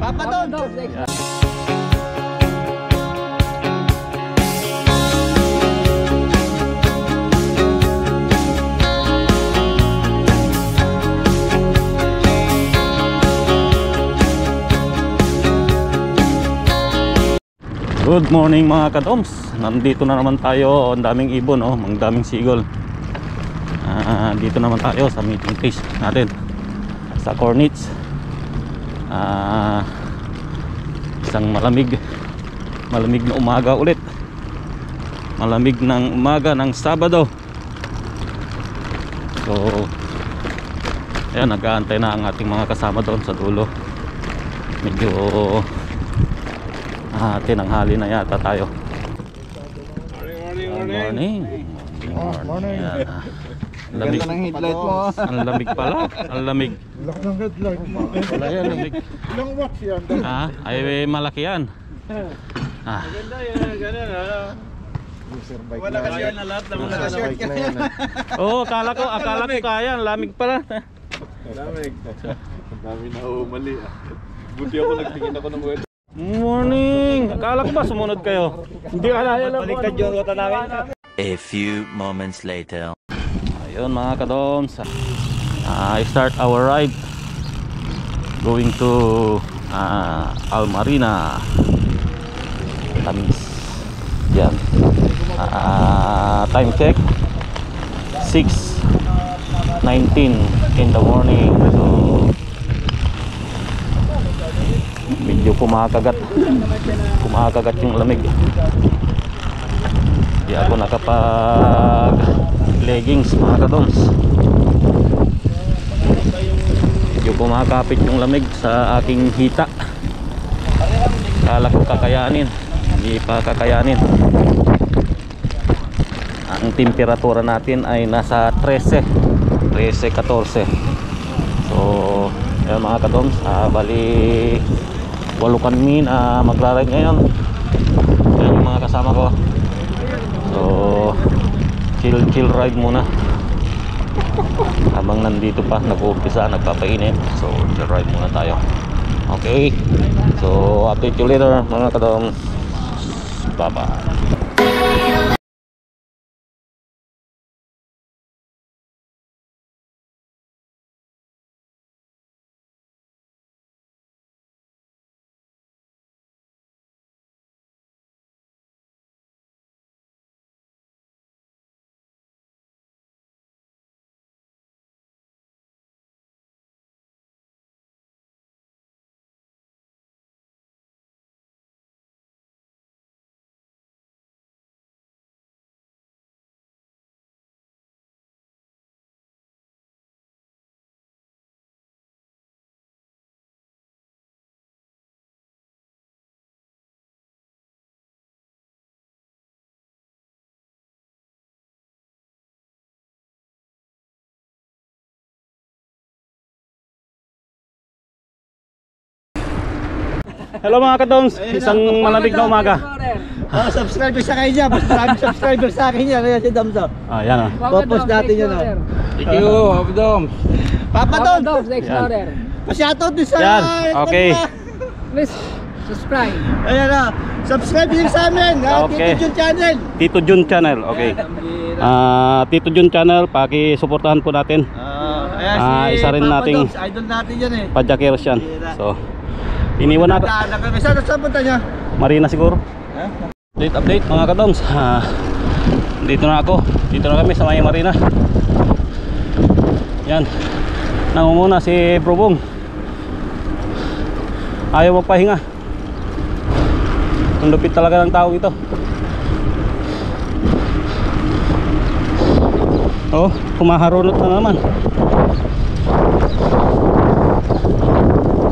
Papa Don. Good morning mga kadoms. Nandito na naman tayo. Ang daming ibon, oh, ang daming seagull. Dito naman tayo sa meeting place natin sa Cornets. Isang malamig na umaga ulit. Malamig ng umaga ng Sabado. So ayan, nag-aantay na ang ating mga kasama doon sa dulo. Medyo tinanghali na yata tayo. Morning. Lamig ng headlight mo. Ang lamig pala. Ang lamig. Laki ng headlight mo. Wala yan, lamig. Ilang watts yan? Ay malaki yan. Maganda yan, ganun, ano? Wala kasi yan na lahat ng mga short ka yan. Oo, akala ko kaya. Ang lamig pala. Lamig. Ang dami na umali. Buti ako nagtingin ako ng weather. Morning. Akala ko ba sumunod kayo? Hindi ka na yan. Baliktad yung ruta namin. A few moments later. Ayun mga kadoms, I start our ride going to Almarina, Tamis. Yan. Time check 6:19 in the morning. So medyo kumakagat yung lamig. Di ako nakapag leggings mga kadoms. Medyo kumakapit yung lamig sa aking hita. Kala ko kakayanin, hindi pa kakayanin. Ang temperatura natin ay nasa 13-14. So yan mga kadoms, bali 8 kami na magra-ride ngayon. Yan yung mga kasama ko. So chill ride muna habang nandito pa nag-uumpisa, nagpapainit. So chill ride muna tayo. Okay, so update you later mga kadom. Bye bye. Hello mga kadoms, isang malamig na umaga. Subscriber sa kayo dyan. Mas maraming subscriber sa akin yan. Ayan si Damso. Yan Popost natin yun. Thank you, Papa Dom. Papa Don. The Explorer. Pa-shoutout din sa Yan, okay. Please subscribe. Ayan na. Subscribe din sa amin. Okay. Tito Jun Channel. Tito Jun Channel, okay. Tito Jun Channel, paki-suportahan po natin. Ayan si isa rin Papa nating Doms. Idol natin yan eh. Padjakeros yan. So iniwan natin Saan punta niya? Marina siguro. Update mga kadoms. Dito na ako. Dito na kami sa may Marina. Yan. Nangunguna si Probong. Ayaw magpahinga. Ang lupit talaga ng tao ito. Oh, kumaharunot na naman.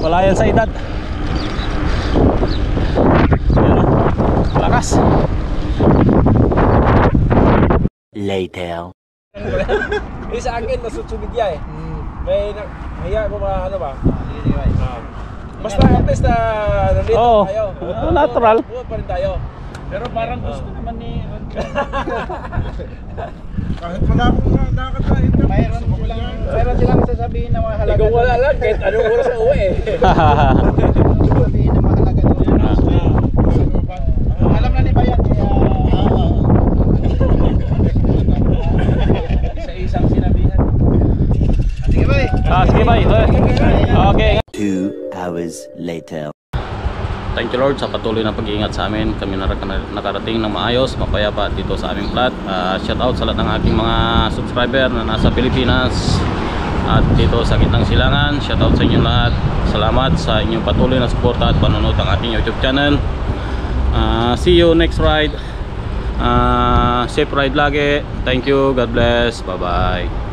Wala yan sa edad. Yan, lakas. Later. Sa akin, nasutsugid yan eh. May nahiya ko mga ano ba? Basta artist na nandito tayo. Natural. Buo pa rin tayo. Pero parang gusto naman ni Kahit wala akong nakakatain ka. Mayroon silang sasabihin na mahalaga. Ikaw wala lang kahit anong oras sa uwi eh. later. Thank you Lord sa patuloy na pag-iingat sa amin. Kami nakarating ng maayos, mapayapa dito sa aming plat. Shout out sa lahat ng aking mga subscriber na nasa Pilipinas at dito sa Gitnang Silangan. Shout out sa inyong lahat. Salamat sa inyong patuloy na suporta at panonood ng aking YouTube channel. See you next ride. Safe ride lagi. Thank you. God bless. Bye bye.